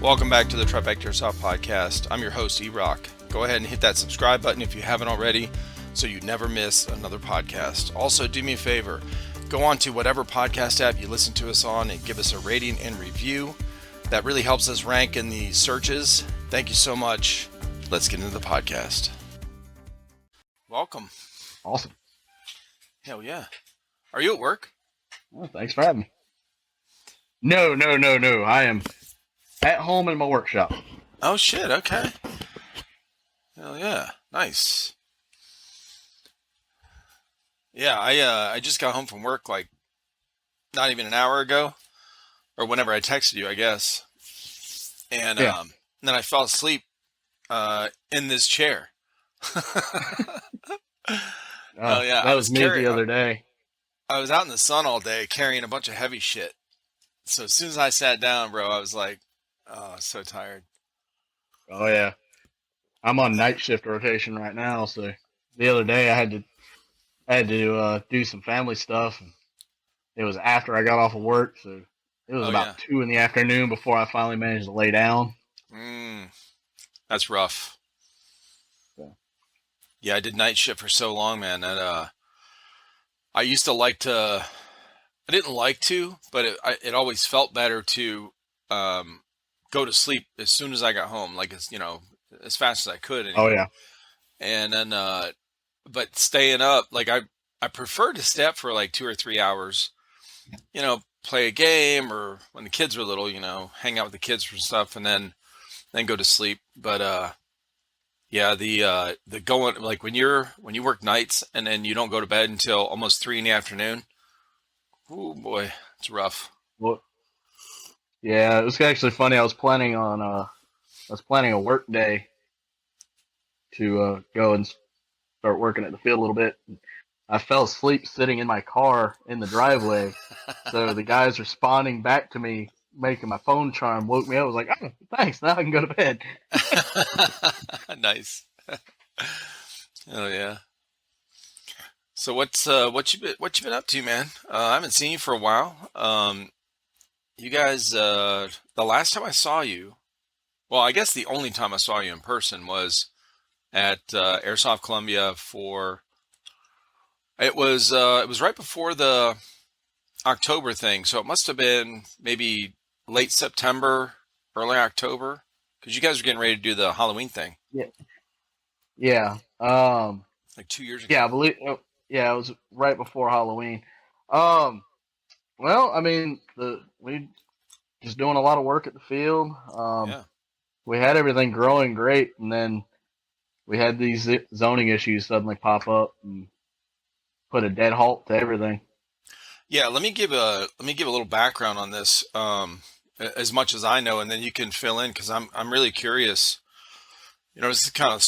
Welcome back to the TriFecta Airsoft podcast. I'm your host, E-Rock. Go ahead and hit that subscribe button if you haven't already so you never miss another podcast. Also, do me a favor. Go on to whatever podcast app you listen to us on and give us a rating and review. That really helps us rank in the searches. Thank you so much. Let's get into the podcast. Welcome. Awesome. Hell yeah. Are you at work? Well, thanks for having me. No. I am at home in my workshop. Oh, shit. Okay. Hell yeah. Nice. Yeah, I just got home from work like not even an hour ago, or whenever I texted you, I guess. And then I fell asleep in this chair. Oh yeah, that was me the other day. I was out in the sun all day carrying a bunch of heavy shit. So as soon as I sat down, bro, I was like, oh, so tired. Oh yeah, I'm on night shift rotation right now. So the other day I had to do some family stuff. And it was after I got off of work, so it was about 2 in the afternoon before I finally managed to lay down. That's rough. Yeah, I did night shift for so long, man. That I used to like to. I didn't like to, but it always felt better to go to sleep as soon as I got home, like as fast as I could. Anyway. Oh yeah. And then, but staying up, like I preferred to stay up for like 2 or 3 hours. Play a game, or when the kids were little, hang out with the kids for stuff, and then go to sleep. But yeah, the going, like when you work nights and then you don't go to bed until almost 3 in the afternoon. Oh boy, it's rough. Well, yeah, it was actually funny. I was planning a work day to go and start working at the field a little bit. I fell asleep sitting in my car in the driveway. So the guys responding back to me, making my phone chime, woke me up. I was like, oh, thanks. Now I can go to bed. Nice. Oh yeah. So what you been up to, man? I haven't seen you for a while. You guys, the last time I saw you, well, I guess the only time I saw you in person was at Airsoft Columbia for. It was right before the October thing, so it must have been maybe late September, early October, because you guys were getting ready to do the Halloween thing. Yeah. Like 2 years ago. Yeah, I believe. Yeah, it was right before Halloween. Well, I mean, we just doing a lot of work at the field. We had everything growing great, and then we had these zoning issues suddenly pop up and put a dead halt to everything. Yeah, let me give a little background on this, as much as I know, and then you can fill in, because I'm really curious. This is kind of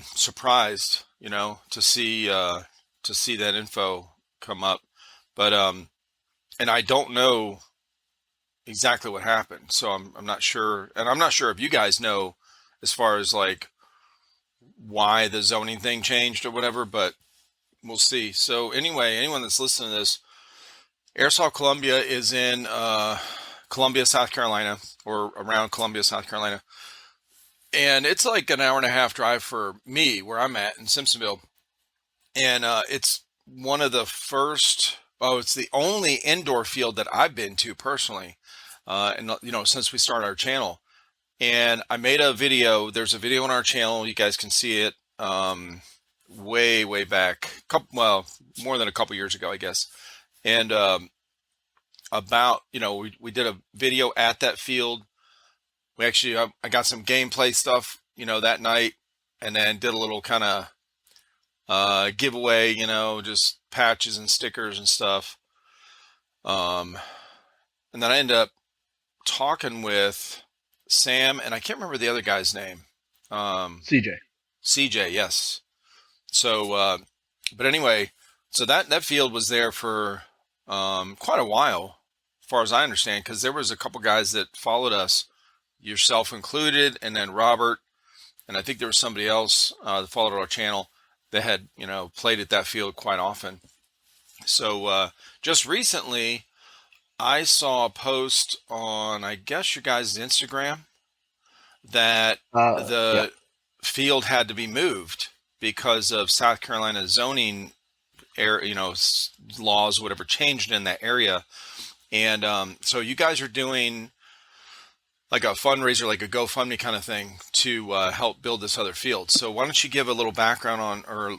surprised, to see that info come up, but and I don't know exactly what happened, so I'm not sure, and I'm not sure if you guys know as far as like why the zoning thing changed or whatever, but we'll see. So anyway, anyone that's listening to this, Airsoft Columbia is in Columbia, South Carolina, or around Columbia, South Carolina. And it's like an hour and a half drive for me, where I'm at in Simpsonville. And it's one of the first, it's the only indoor field that I've been to personally, and since we started our channel. And I made a video. There's a video on our channel. You guys can see it way back, more than a couple years ago, I guess. And about, we did a video at that field. We actually, I got some gameplay stuff, that night, and then did a little kind of giveaway, just patches and stickers and stuff. And then I ended up talking with Sam, and I can't remember the other guy's name. CJ, yes. So, but anyway, so that field was there for quite a while, as far as I understand, because there was a couple guys that followed us, yourself included, and then Robert, and I think there was somebody else that followed our channel that had, played at that field quite often. So just recently, I saw a post on, I guess, your guys' Instagram that Yeah. the field had to be moved because of South Carolina zoning laws, whatever changed in that area. And so you guys are doing like a fundraiser, like a GoFundMe kind of thing to help build this other field. So why don't you give a little background on, or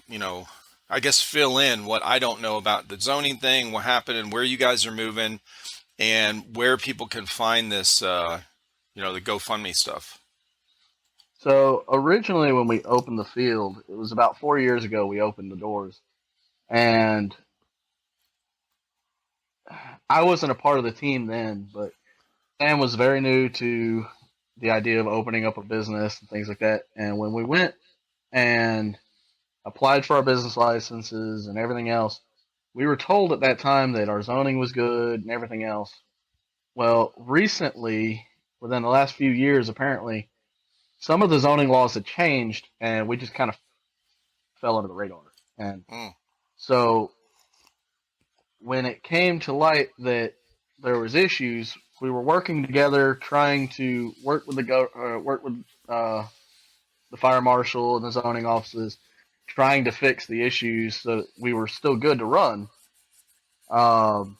I guess fill in what I don't know about the zoning thing, what happened, and where you guys are moving, and where people can find this, the GoFundMe stuff. So originally, when we opened the field, it was about 4 years ago. We opened the doors, and I wasn't a part of the team then, but Sam was very new to the idea of opening up a business and things like that. And when we went and applied for our business licenses and everything else, we were told at that time that our zoning was good and everything else. Well, recently, within the last few years, apparently, some of the zoning laws had changed, and we just kind of fell under the radar. And Mm. so when it came to light that there was issues, we were working together, trying to work with the fire marshal and the zoning offices, trying to fix the issues so that we were still good to run. Um,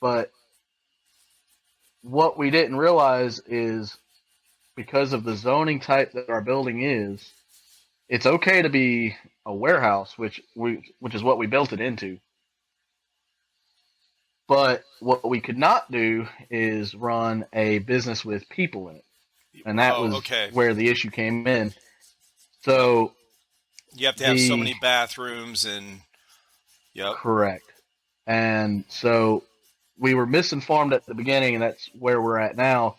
but what we didn't realize is because of the zoning type that our building is, it's okay to be a warehouse, which is what we built it into. But what we could not do is run a business with people in it, and that Oh, was okay. where the issue came in. Yep. So You have to have so the many bathrooms and yep. correct, and so we were misinformed at the beginning, and that's where we're at now.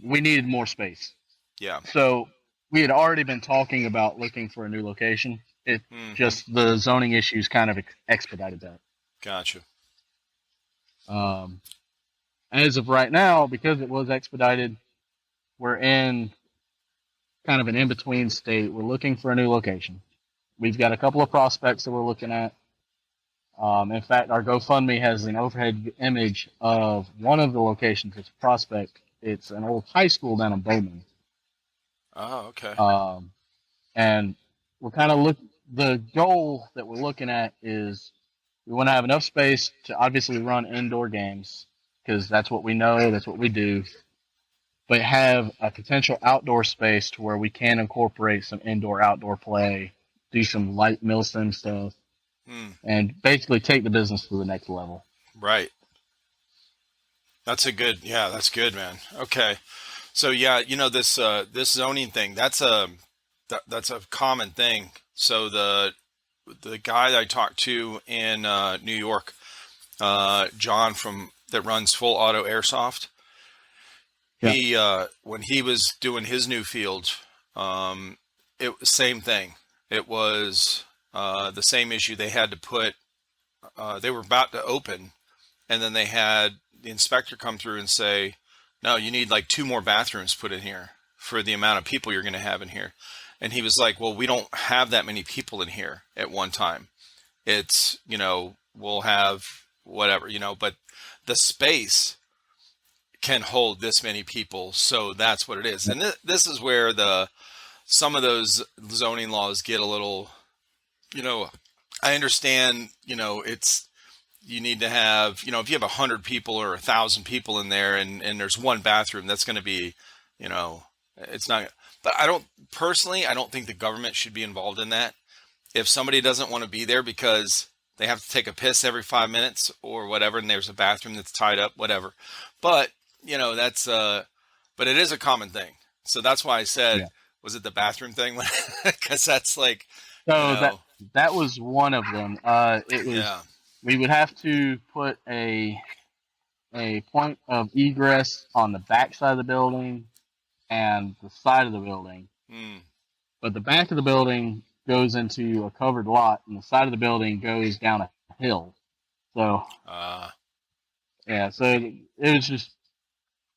We needed more space. Yeah. So we had already been talking about looking for a new location. It Hmm. just the zoning issues kind of expedited that. Gotcha. Um, as of right now, because it was expedited, we're in kind of an in between state. We're looking for a new location. We've got a couple of prospects that we're looking at. In fact, our GoFundMe has an overhead image of one of the locations. It's a prospect. It's an old high school down in Bowman. Oh, okay. Um, and we're kind of the goal that we're looking at is we want to have enough space to obviously run indoor games because that's what we know, that's what we do, but have a potential outdoor space to where we can incorporate some indoor outdoor play, do some light milsim stuff, Hmm. and basically take the business to the next level. Right. Yeah, that's good, man. Okay. So yeah, this zoning thing, that's a common thing. So the guy that I talked to in New York, John from that runs Full Auto Airsoft, Yeah. he when he was doing his new field, it was same thing. It was the same issue. They had to put they were about to open, and then they had the inspector come through and say, "No, you need like two more bathrooms put in here for the amount of people you're going to have in here." And he was like, "Well, we don't have that many people in here at one time. It's, we'll have whatever, but the space can hold this many people, so that's what it is." And this is where the some of those zoning laws get a little, you know, I understand, it's you need to have, if you have 100 people or 1,000 people in there and there's one bathroom, that's going to be, you know, it's not. But I don't think the government should be involved in that. If somebody doesn't want to be there because they have to take a piss every 5 minutes or whatever, and there's a bathroom that's tied up, whatever. But, that's, but it is a common thing. So that's why I said, Yeah. was it the bathroom thing? Because that's like, you So know, that was one of them. It was yeah. we would have to put a point of egress on the back side of the building and the side of the building. Mm, But the back of the building goes into a covered lot, and the side of the building goes down a hill. So uh, yeah, so it was just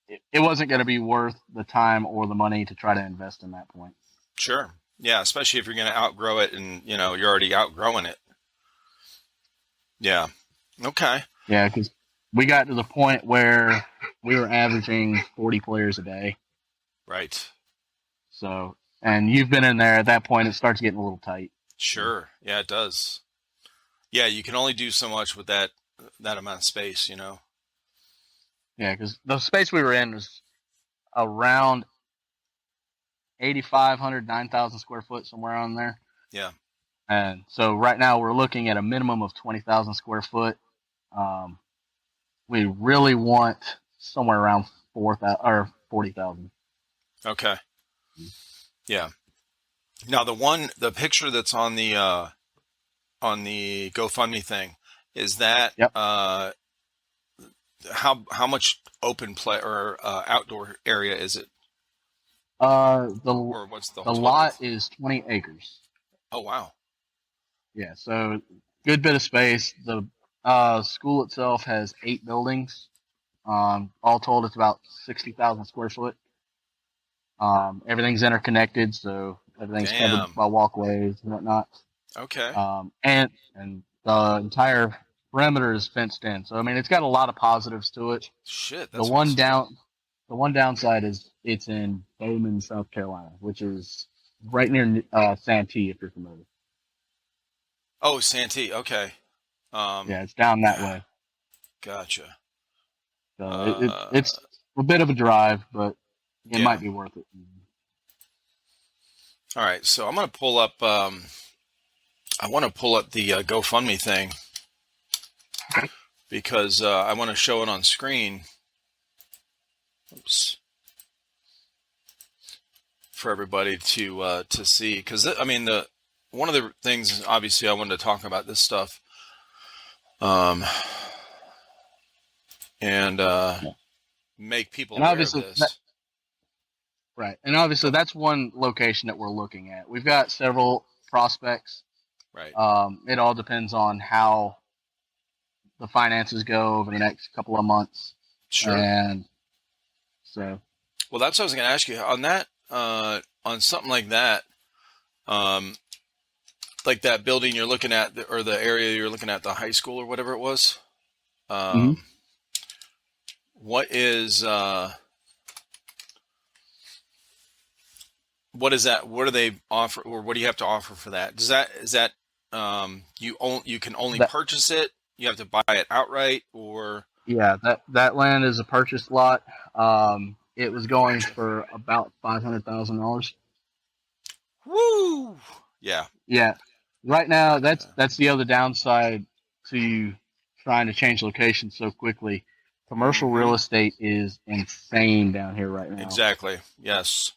it wasn't going to be worth the time or the money to try to invest in that point. sure. Yeah, especially if you're going to outgrow it and, you're already outgrowing it. Yeah. Okay. Yeah, because we got to the point where we were averaging 40 players a day. Right. So, and you've been in there at that point, it starts getting a little tight. So, Sure. Yeah, it does. Yeah, you can only do so much with that amount of space, you know. yeah, because the space we were in was around 8,500, 9,000 square foot, somewhere on there. Yeah. And so right now we're looking at a minimum of 20,000 square foot. Um, we really want somewhere around 4,000 or 40,000. Okay. Yeah. Now the picture that's on the GoFundMe thing, is that Yep. how much open play or outdoor area is it, The or what's the the total? lot is 20 acres. Oh wow. Yeah, so good bit of space. The school itself has 8 buildings. All told, it's about 60,000 square foot. Everything's interconnected, so everything's covered Damn. by walkways and whatnot. Okay. And the entire perimeter is fenced in. So I mean, it's got a lot of positives to it. Shit, The that's one awesome. down, the one downside is it's in Bowman, South Carolina, which is right near Santee, if you're familiar. Oh, Santee. Okay. Yeah, it's down that Yeah. way. Gotcha. So Uh, it's a bit of a drive, but it yeah. might be worth it. All right. So I'm gonna pull up. I want to pull up the GoFundMe thing because I want to show it on screen. Oops. For everybody to see, because I mean the one of the things obviously I wanted to talk about this stuff, um, and Yeah. make people And aware of obviously, this. right. And obviously, Go. that's one location that we're looking at. We've got several prospects. Right. It all depends on how the finances go over the next couple of months. Sure. And so, Well, that's what I was going to ask you on that. On something um, like that building you're looking at, or the area you're looking at, the high school or whatever it was. mhm. Um, what is what is that? What do they offer, or what do you have to offer for that? Is that you can only that purchase it? You have to buy it outright, or yeah, that land is a purchased lot. It was going gotcha. for about $500,000. Woo! Yeah. Yeah, right now Okay. that's the other downside to trying to change locations so quickly. Commercial real Mm-hmm. estate is insane down here right now. Exactly. Yes.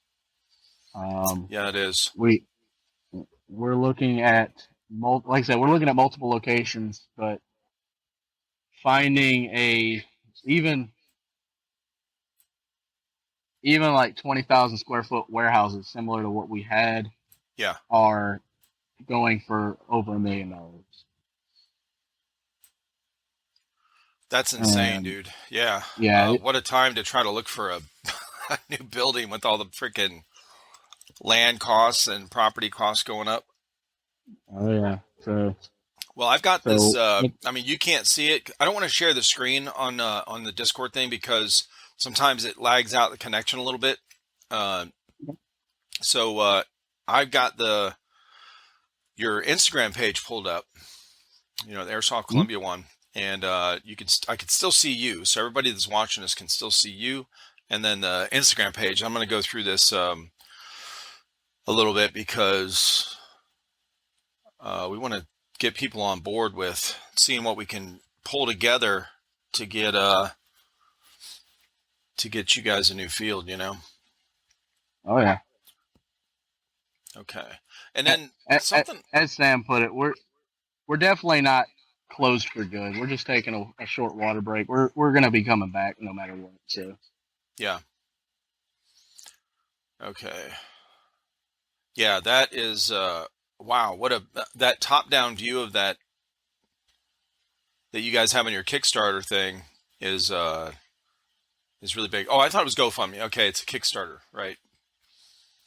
Um, Yeah, it is. we we're looking at like I said, we're looking at multiple locations, but finding a even even like 20,000 square foot warehouses similar to what we had Yeah. are going for over $1 million. That's insane, And dude. Yeah. yeah, What a time to try to look for a new building with all the freaking land costs and property costs going up. oh yeah. Well, I've got this. So I mean, you can't see it. I don't want to share the screen on the Discord thing because sometimes it lags out the connection a little bit. Uh, so I've got the your Instagram page pulled up. You know, the Airsoft Columbia one, and I could still see you. So everybody that's watching this can still see you. And then the Instagram page. I'm going to go through this a little bit because we want to get people on board with seeing what we can pull together to get you guys a new field, you know. oh yeah. Okay. And then something. As Sam put it, we're definitely not closed for good. We're just taking a short water break. We're gonna be coming back no matter what. So Yeah. Okay. Yeah, that is wow, what a that top-down view of that you guys have on your Kickstarter thing is really big. Oh, I thought it was GoFundMe. Okay, it's a Kickstarter, right?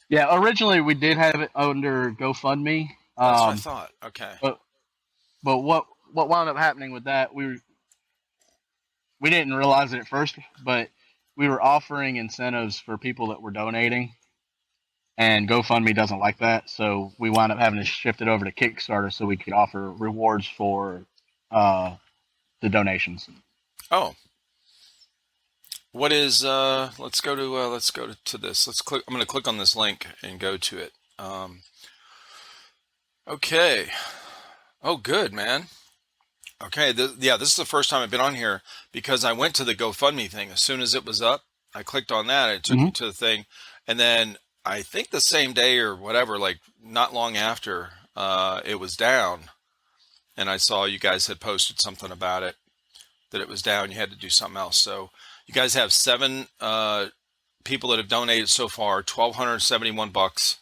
yeah, originally we did have it under GoFundMe, That's what I thought. Okay. but but what wound up happening with that, we didn't realize it at first, but we were offering incentives for people that were donating, and GoFundMe doesn't like that, so we wound up having to shift it over to Kickstarter so we could offer rewards for uh, the donations. Oh, what is? Let's go to this. Let's click. I'm going to click on this link and go to it. Okay. Oh, good, man. Okay. Yeah, this is the first time I've been on here because I went to the GoFundMe thing as soon as it was up. I clicked on that. It took me Mm-hmm. to the thing, and then I think the same day or whatever, like not long after, it was down, and I saw you guys had posted something about it that it was down. You had to do something else. So you guys have seven people that have donated so far, $1,271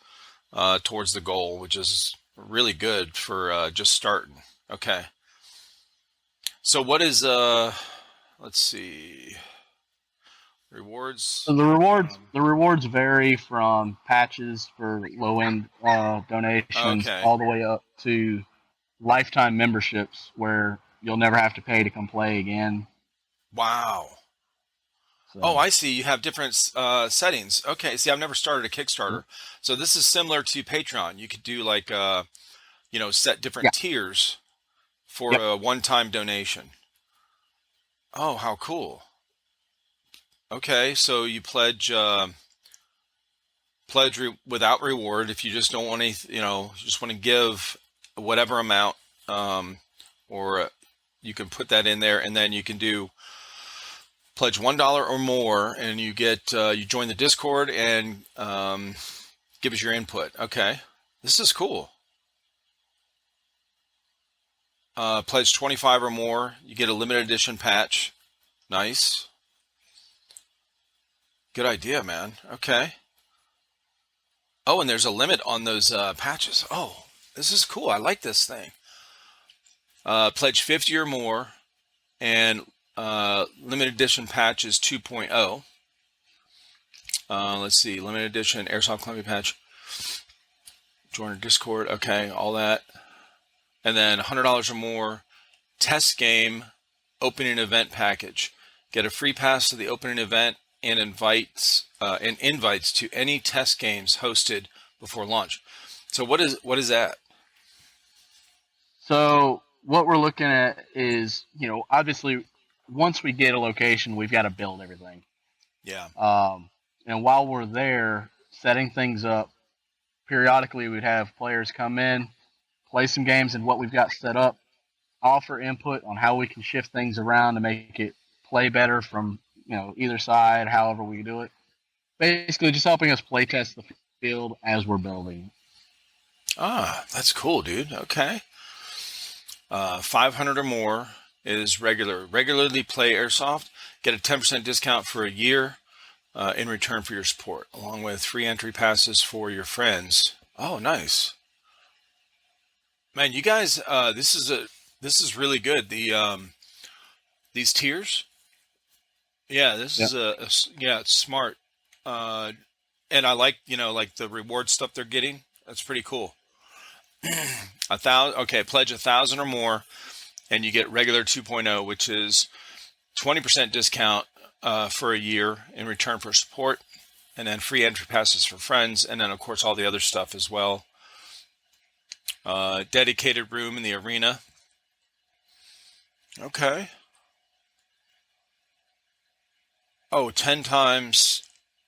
towards the goal, which is really good for just starting. Okay. So what is let's see, rewards. So the rewards vary from patches for low end donations Okay. all the way up to lifetime memberships where you'll never have to pay to come play again. Wow. Oh, So I see. You have different settings. Okay. See, I've never started a Kickstarter, so this is similar to Patreon. You could do like set yeah, different tiers for yep. a one-time donation. Oh, how cool. Okay, so you without reward if you just don't want any, you just want to give whatever amount, or you can put that in there, and then you can do pledge $1 or more, and you get you join the Discord and give us your input. Okay, this is cool. Pledge 25 or more, you get a limited edition patch. Nice. Good idea, man. Okay. Oh, and there's a limit on those patches. Oh, this is cool. I like this thing. Pledge 50 or more, and limited edition patches 2.0. Let's see, limited edition Airsoft Columbia patch. Join our Discord. Okay, all that. And then $100 or more, test game opening event package. Get a free pass to the opening event and invites to any test games hosted before launch. So what is that? So what we're looking at is, obviously once we get a location, we've got to build everything. Yeah. And while we're there setting things up, periodically we'd have players come in, play some games and what we've got set up, offer input on how we can shift things around to make it play better from either side, however we do it. Basically, just helping us play test the field as we're building. Ah, that's cool, dude. Okay. 500 or more is regular. Regularly play Airsoft. Get a 10% discount for a year in return for your support, along with free entry passes for your friends. Oh, nice. Man, you guys, this is really good. These tiers. Yeah, this Yeah. is yeah, it's smart. And I like, like the reward stuff they're getting. That's pretty cool. 1,000. Okay, pledge 1,000 or more, and you get regular 2.0, which is 20% discount for a year in return for support, and then free entry passes for friends, and then of course all the other stuff as well. Dedicated room in the arena. Okay. Oh, 10 times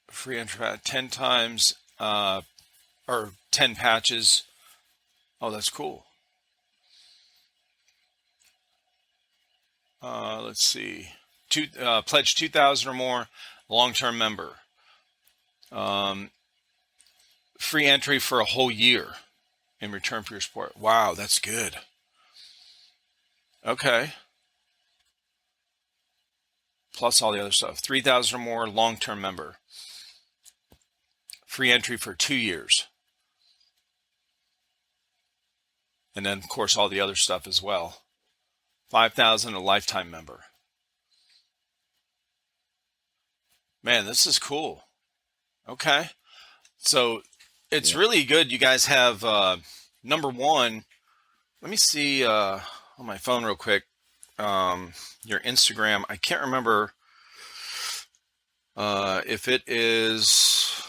free entry, 10 times, or 10 patches. Oh, that's cool. Let's see. Pledge 2,000 or more, long-term member. Free entry for a whole year in return for your support. Wow, that's good. Okay. Plus all the other stuff. 3,000 or more, long-term member. Free entry for 2 years. And then, of course, all the other stuff as well. 5,000, a lifetime member. Man, this is cool. Okay. So it's Yeah. really good. You guys have number one. Let me see. on my phone real quick. Your Instagram. I can't remember if it is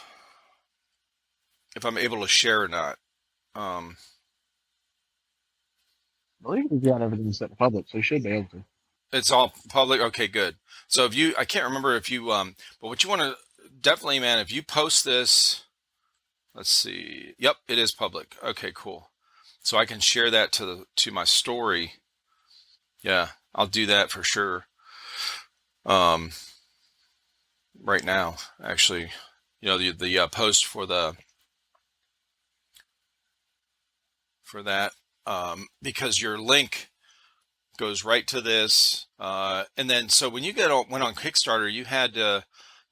if I'm able to share or not. Um, I believe we've got everything set to public, so you should be able to. it's all public. Okay, good. So if you, I can't remember if you, but what you want to definitely, man, if you post this, let's see. Yep, it is public. Okay, cool. So I can share that to my story. Yeah, I'll do that for sure. Um, right now, actually, the post for that, because your link goes right to this, and then so when you went on Kickstarter, you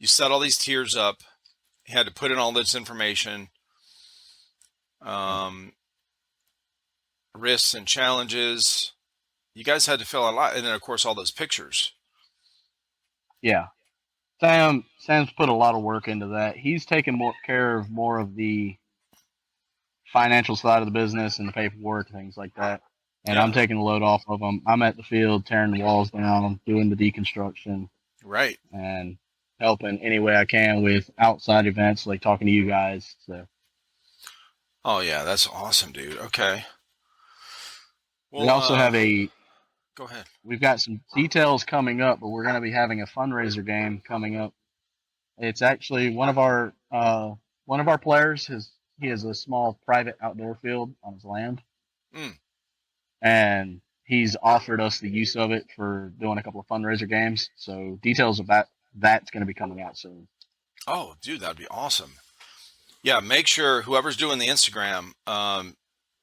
set all these tiers up, you had to put in all this information, um, risks and challenges. You guys had to fill out a lot, and then of course all those pictures. Yeah. Sam's put a lot of work into that. He's taken more care of more of the financial side of the business and the paperwork, things like that. And Yeah, I'm taking the load off of him. I'm at the field tearing the walls down, doing the deconstruction, right. and helping any way I can with outside events, like talking to you guys. So Oh yeah, that's awesome, dude. Okay. we Well, also have a go ahead. we've got some details coming up, but we're going to be having a fundraiser game coming up. It's actually one of our players. He has a small private outdoor field on his land, Mm. and he's offered us the use of it for doing a couple of fundraiser games. So details about that's going to be coming out soon. Oh, dude, that'd be awesome. Yeah, make sure whoever's doing the Instagram,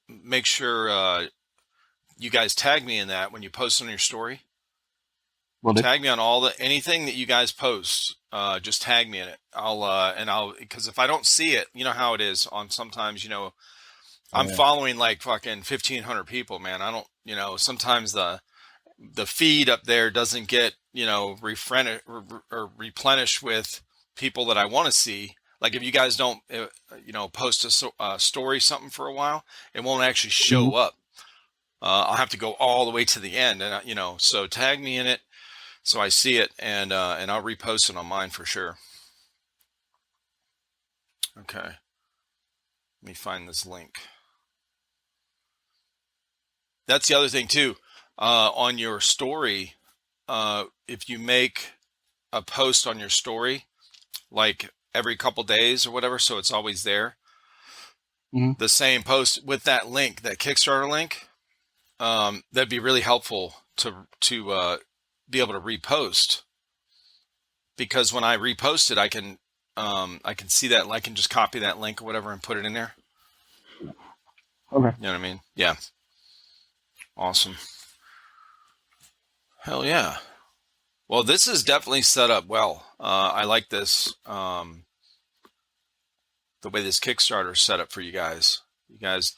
make sure you guys tag me in that when you post on your story. Well, Tag me on anything that you guys post. Just tag me in it. I'll because if I don't see it, you know how it is on sometimes. I'm yeah, following like fucking 1,500 people, man. I don't, sometimes the feed up there doesn't get replenished with people that I want to see. Like if you guys don't post a story something for a while, it won't actually mm-hmm. show up. I'll have to go all the way to the end, and so tag me in it so I see it, and I'll repost it on mine for sure. Okay, let me find this link. That's the other thing too. On your story, if you make a post on your story, like every couple days or whatever, so it's always there. Mm-hmm. The same post with that link, that Kickstarter link, that'd be really helpful to be able to repost, because when I repost it, I can see that, I can just copy that link or whatever and put it in there. Okay. You know what I mean? Yeah. Awesome. Hell yeah. Well, this is definitely set up well. I like this. The way this Kickstarter is set up for you guys. You guys,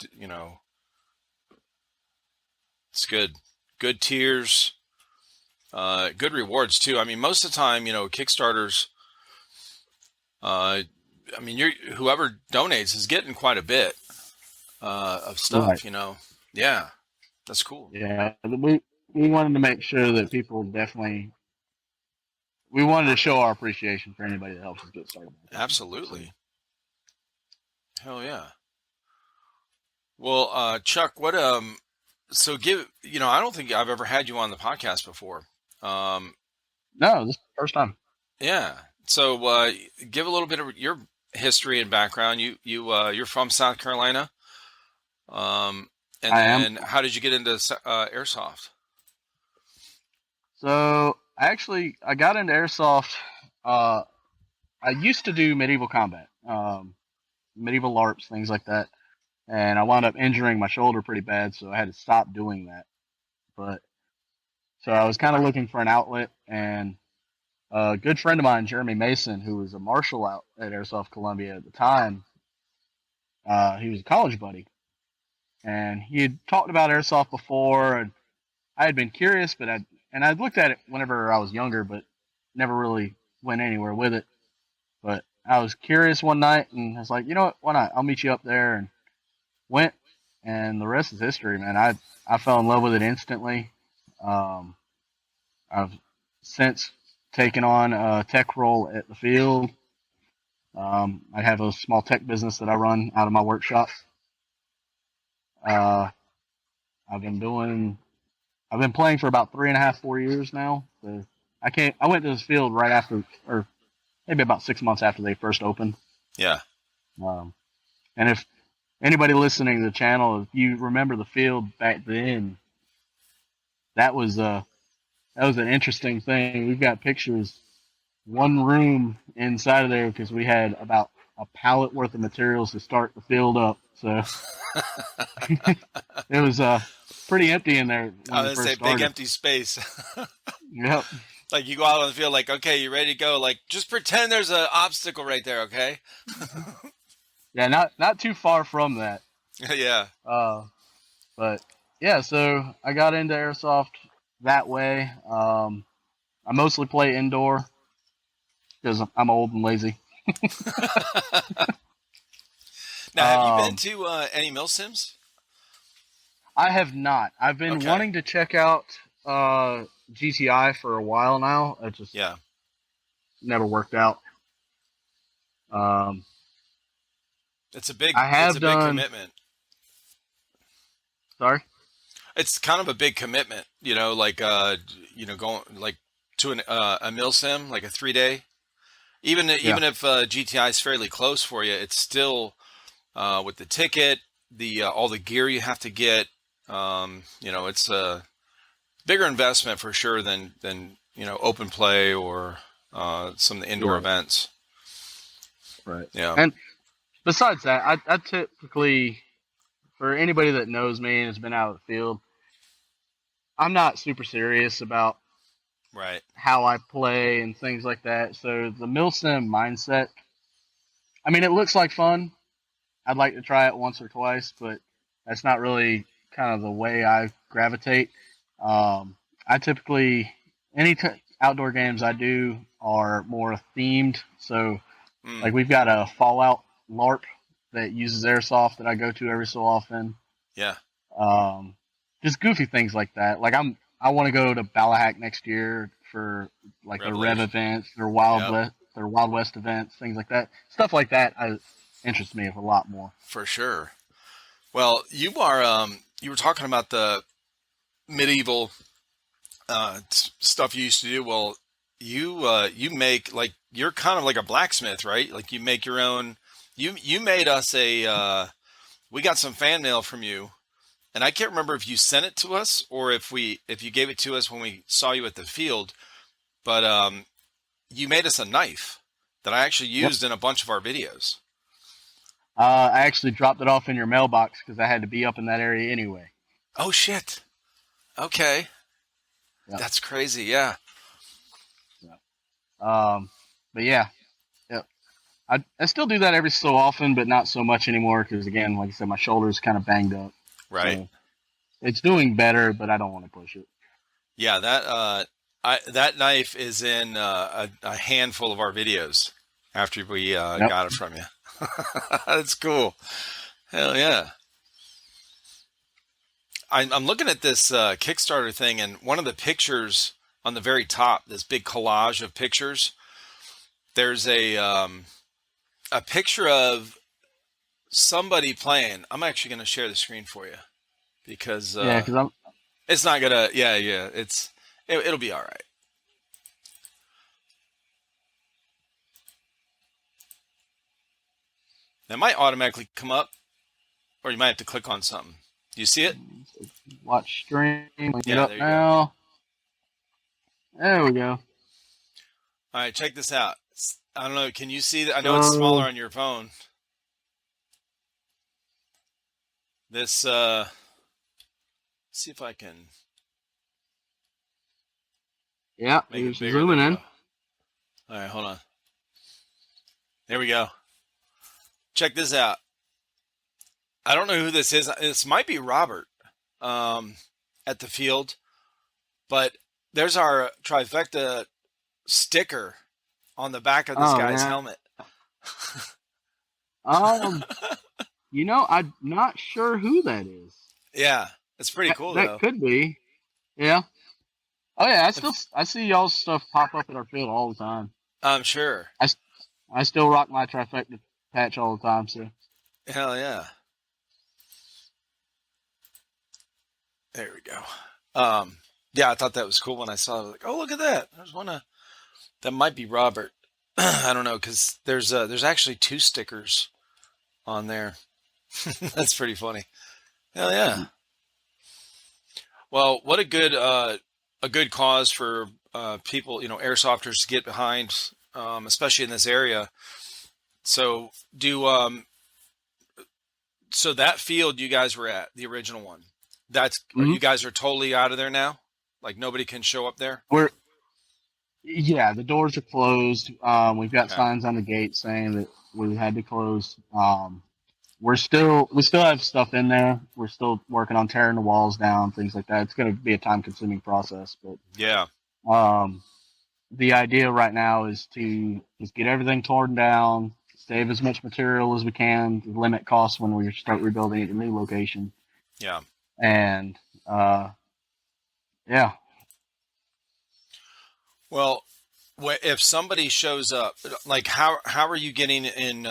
it's good. Good tiers. Good rewards too. I mean, most of the time, Kickstarters. I mean, whoever donates is getting quite a bit of Right. stuff. Yeah, that's cool. Yeah. We wanted to make sure that people definitely we wanted to show our appreciation for anybody that helps us get started. So, Absolutely. Hell yeah. Well, Chuck, so I don't think I've ever had you on the podcast before. Um, no, this is the first time. yeah. So, give a little bit of your history and background. You're from South Carolina. And I am. then how did you get into airsoft? So I got into airsoft. Uh, I used to do medieval combat, medieval LARPs, things like that, and I wound up injuring my shoulder pretty bad, so I had to stop doing that. But so I was kind of looking for an outlet, and a good friend of mine, Jeremy Mason, who was a marshal out at Airsoft Columbia at the time, he was a college buddy, and he had talked about airsoft before, and I had been curious, but I'd looked at it whenever I was younger, but never really went anywhere with it. But I was curious one night, and I was like, you know what? Why not? I'll meet you up there, and went. and the rest is history, man. I fell in love with it instantly. Um, I've since taken on a tech role at the field. I have a small tech business that I run out of my workshop. Uh, I've been doing I've been playing for about 3.5, 4 years now. So I went to this field right after, or maybe about 6 months after they first opened. Yeah. Um, and if anybody listening to the channel, if you remember the field back then, that was an interesting thing. We've got pictures, one room inside of there because we had about a pallet worth of materials to start the field up. So it was pretty empty in there when I we was gonna first say big started. empty space. Yep. Like you go out on the field, like, okay, you ready to go? Like, just pretend there's an obstacle right there, okay? Yeah, not too far from that. Yeah. Uh, but yeah, so I got into airsoft that way. I mostly play indoor because I'm old and lazy. Now, have you been Um, to any mill sims? I have not. I've been Okay. wanting to check out GTI for a while now. It just Yeah. never worked out. Um, It's I it's have a big done. commitment. Sorry. It's kind of a big commitment, like going like to a mill sim, like a 3 day. Yeah. Even if GTI is fairly close for you, it's still with the ticket, the all the gear you have to get. It's a bigger investment for sure than open play or some of the indoor Right. events. Right. Yeah. And besides that, I typically, for anybody that knows me and has been out of the field, I'm not super serious about Right. how I play and things like that. So the milsim mindset, I mean, it looks like fun. I'd like to try it once or twice, but that's not really kind of the way I gravitate. I typically outdoor games I do are more themed. So Mm, like we've got a Fallout LARP that uses airsoft that I go to every so often. yeah. Um, just goofy things like that. Like I want to go to Ballahack next year for like their Rev Revelation. events, Yep. Their Wild West events, things like that. Stuff like that interests me a lot more. For sure. Well, you were talking about the medieval stuff you used to do. Well, you make like you're kind of like a blacksmith, right? Like you make your own. You made us a. We got some fan mail from you, and I can't remember if you sent it to us or if you gave it to us when we saw you at the field. But you made us a knife that I actually Yep. used in a bunch of our videos. I actually dropped it off in your mailbox because I had to be up in that area anyway. Oh shit. Okay, Yep. that's crazy. Yeah. Yep. But yeah, yep. I still do that every so often, but not so much anymore because again, like I said, my shoulder's kind of banged up. Right. So it's doing better, but I don't want to push it. Yeah, that knife is in a handful of our videos after we Yep. got it from you. That's cool. Hell yeah. I'm looking at this Kickstarter thing, and one of the pictures on the very top, this big collage of pictures, there's a picture of somebody playing. I'm actually going to share the screen for you because Yeah, because I'm. it's not gonna. Yeah, yeah. It'll be all right. It might automatically come up, or you might have to click on something. Do you see it? Watch stream. Link it Yeah, up there you go. now. There we go. All right, check this out. I don't know. Can you see that? I know it's smaller So on your phone. This, see if I can yeah, make it here's bigger. There zooming we in. go. All right, hold on. There we go. Check this out. I don't know who this is. This might be Robert um, at the field, but there's our TriFecta sticker on the back of this Oh guy's yeah. helmet. Um, I'm not sure who that is. Yeah, it's pretty cool That though. could be. Yeah. Oh yeah, I see y'all's stuff pop up at our field all the time. I'm sure. I, I still rock my trifecta patch all the time. So Hell yeah. There we go. Um, yeah, I thought that was cool when I saw it. I was like, oh, look at that. There's one. That might be Robert. I don't know because there's actually two stickers on there. That's pretty funny. Hell yeah. Well, what a good cause for people, airsofters to get behind, especially in this area. So do so that field you guys were at, the original one. That's are mm-hmm. you guys are totally out of there now? Like nobody can show up there? we're yeah, the doors are closed. We've got Okay. signs on the gate saying that we had to close. We still have stuff in there. We're still working on tearing the walls down, things like that. It's going to be a time consuming process, but Yeah. um, the idea right now is to just get everything torn down, save as much material as we can, to limit costs when we start rebuilding at the new location, Yeah. and yeah. Well, if somebody shows up, like how are you getting in?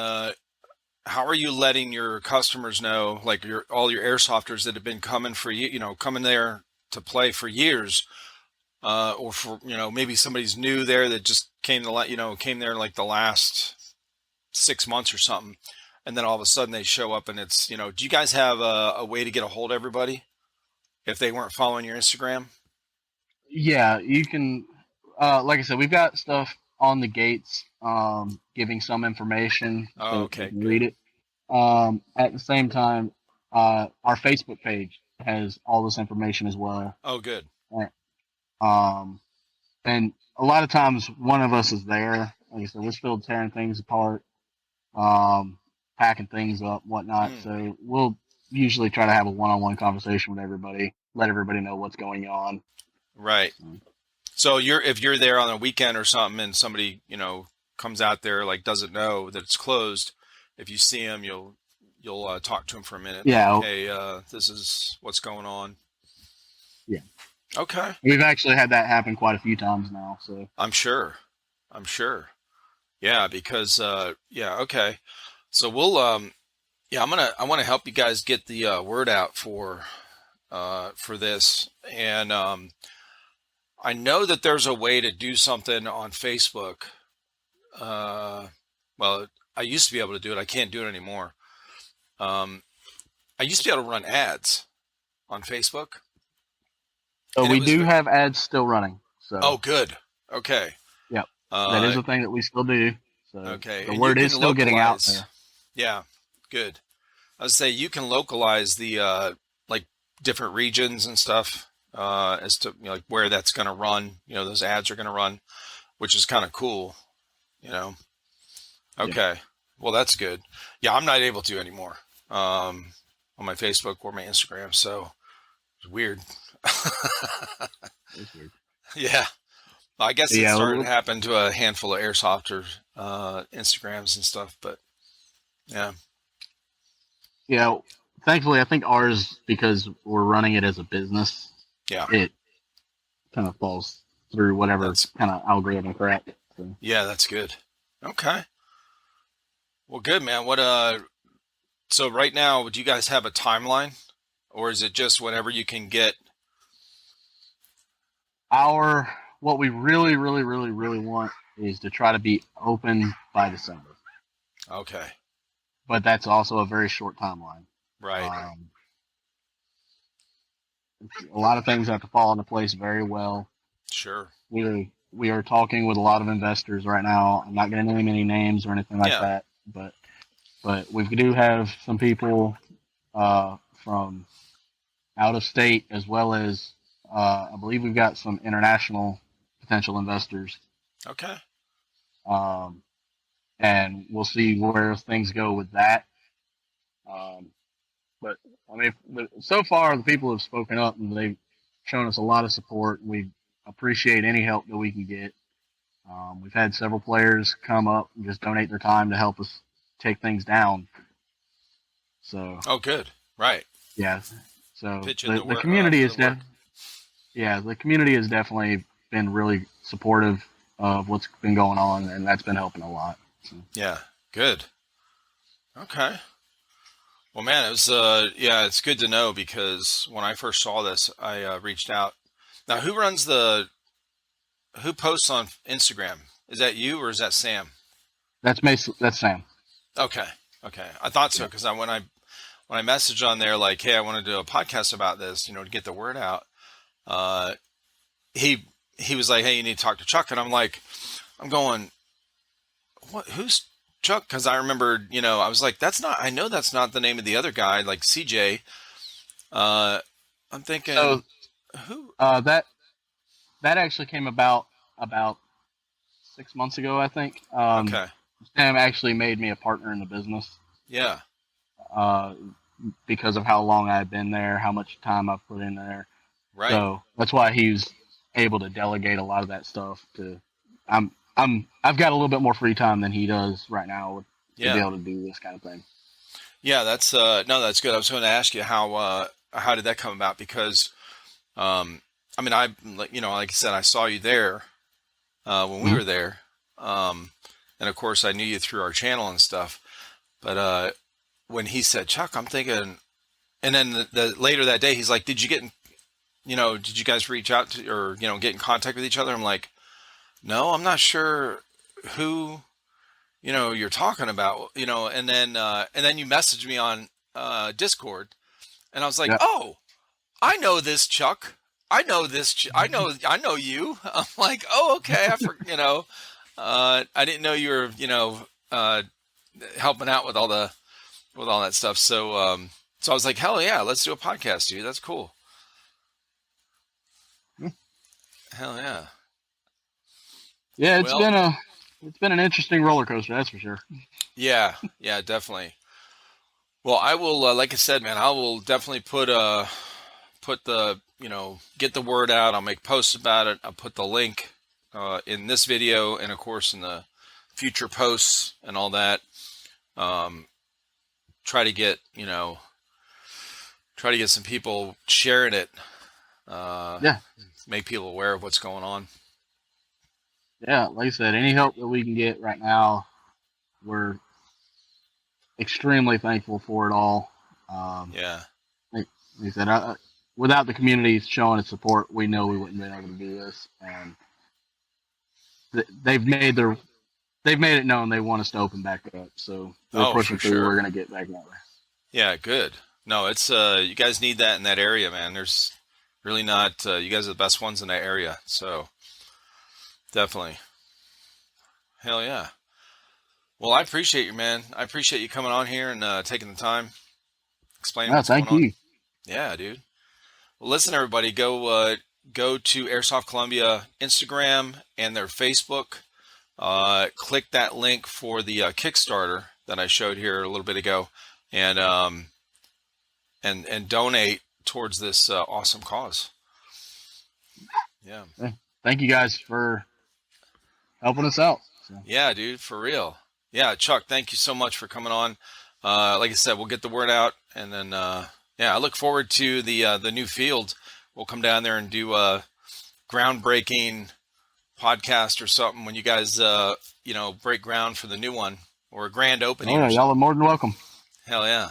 How are you letting your customers know, like all your airsofters that have been coming for you, coming there to play for years, or for maybe somebody's new there that just came there like the last 6 months or something, and then all of a sudden they show up and it's do you guys have a way to get a hold of everybody if they weren't following your Instagram? Yeah, you can. Like I said, we've got stuff on the gates, giving some information Oh, so they okay, can read good. it. At the same time, our Facebook page has all this information as well. Oh, good. Um, and a lot of times, one of us is there. Like I said, we're still tearing things apart, packing things up, whatnot. Mm, So we'll usually try to have a one-on-one conversation with everybody, let everybody know what's going on. right. So if you're there on a weekend or something and somebody, comes out there like doesn't know that it's closed, if you see them, you'll talk to them for a minute like, Yeah, "Hey, this is what's going on." yeah. Okay. We've actually had that happen quite a few times now. So I'm sure. I'm sure. Yeah, because yeah, okay. So we'll yeah, I want to help you guys get the word out for this. And I know that there's a way to do something on Facebook. Uh, well, I used to be able to do it. I can't do it anymore. Um, I used to be able to run ads on Facebook, and it we was do have ads still running. So oh good. Okay. yeah, that is Uh, a thing that we still do. So okay, the and you word is can still getting out localize. there. Yeah, good. I would say you can localize the like different regions and stuff as to like where that's going to run. Those ads are going to run, which is kind of cool. You know. Yeah, Okay. Well, that's good. Yeah, I'm not able to anymore on my Facebook or my Instagram, so it's weird. it's weird. Yeah. I guess But it yeah, started to happen to a handful of airsofters Instagrams and stuff, but yeah. yeah. Thankfully, I think ours, because we're running it as a business, Yeah. it kind of falls through whatever That's kind of algorithm crap. So. yeah, that's good. Okay. Well, good, man. So right now, do you guys have a timeline or is it just whenever you can get? What we really, really, really, really want is to try to be open by December, Okay. but that's also a very short timeline. Right. Um, a lot of things have to fall into place very well. Sure. We are talking with a lot of investors right now. I'm not going to name any names or anything like Yeah. that, but we do have some people from out of state, as well as I believe we've got some international potential investors, Okay. um, and we'll see where things go with that. Um, but I mean, so far the people have spoken up and they've shown us a lot of support. We appreciate any help that we can get. We've had several players come up and just donate their time to help us take things down. So Oh, good. Right. yeah, so Pitch in the the work community for is the work. yeah, the community has definitely been really supportive of what's been going on, and that's been helping a lot. So. Yeah. Good. Okay. Well, man, it was yeah, it's good to know because when I first saw this, I reached out. Now, who posts on Instagram? Is that you or is that Sam? That's Sam. Okay. Okay. I thought so Yeah. because when I messaged on there like, hey, I want to do a podcast about this, to get the word out. Uh, he he was like, hey, you need to talk to Chuck, and I'm going, what? Who's Chuck? Because I remembered, I was like, I know that's not the name of the other guy, like CJ. Uh, I'm So thinking, who? that actually came about 6 months ago, I think. Okay. Sam actually made me a partner in the business Yeah. uh, because of how long I've been there, how much time I've put in there. Right. So that's why he's able to delegate a lot of that stuff to. I've got a little bit more free time than he does right now to be Yeah. able to do this kind of thing. Yeah. That's no, that's good. I was going to ask you how did that come about because I mean like I said I saw you there when we Mhm. were there, and of course I knew you through our channel and stuff. But when he said Chuck, I'm thinking, and then the later that day he's like, did you guys reach out to or get in contact with each other? I'm like, no, I'm not sure who you're talking about, and then you messaged me on Discord, and I was like, Yeah. oh, I know this Chuck. I know this. I know you. I'm like, oh, okay. I didn't know you were, helping out with all that stuff. So I was like, hell yeah, let's do a podcast, dude. That's cool. Hell yeah. Yeah, Well, it's been an interesting roller coaster, that's for sure. yeah, yeah, definitely. Well, I will, like I said, man, I will definitely put the, get the word out. I'll make posts about it. I'll put the link in this video and, of course, in the future posts and all that. Um, try to get, some people sharing it, uh, Yeah, make people aware of what's going on. yeah. Like I said, any help that we can get right now, we're extremely thankful for it all. Um, Yeah. like I said, without the community showing its support, we know we wouldn't have been able to do this. And they've made it known they want us to open back up. So we're Oh, for pushing through. We're sure. gonna get back that way. Yeah, good. No, it's you guys need that in that area, man. There's really not you guys are the best ones in that area. So, definitely. Hell yeah. Well, I appreciate you, man. I appreciate you coming on here and taking the time, explaining No, what's going thank on. you. Yeah, dude. Well, listen, everybody, go to Airsoft Columbia Instagram and their Facebook. Click that link for the Kickstarter that I showed here a little bit ago, and and donate towards this awesome cause. Yeah. Thank you guys for helping us out. So, Yeah, dude, for real. Yeah, Chuck, thank you so much for coming on. Like I said, we'll get the word out, and then yeah, I look forward to the new field. We'll come down there and do a groundbreaking podcast or something when you guys break ground for the new one or a grand oh opening yeah, or y'all are something. more than welcome. Hell yeah,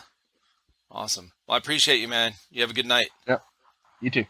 awesome. Well, I appreciate you, man. You have a good night. Yep. You too.